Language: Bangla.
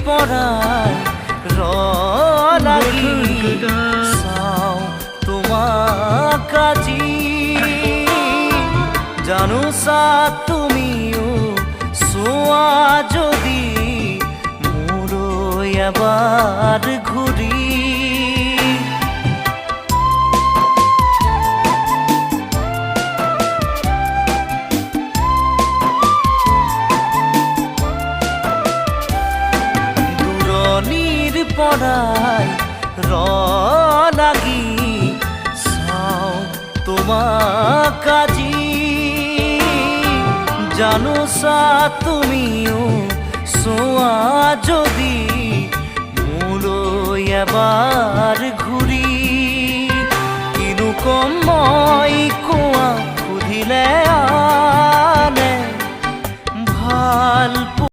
পরায় লাগি চাও তোমার কাজি জানো সা তুমিও সোয়া যদি মোরো এবার ঘুরি পড়ায় লাগি চাও তোমার কাজি জানো সা তুমিও সোয়া যদি মোরো এবার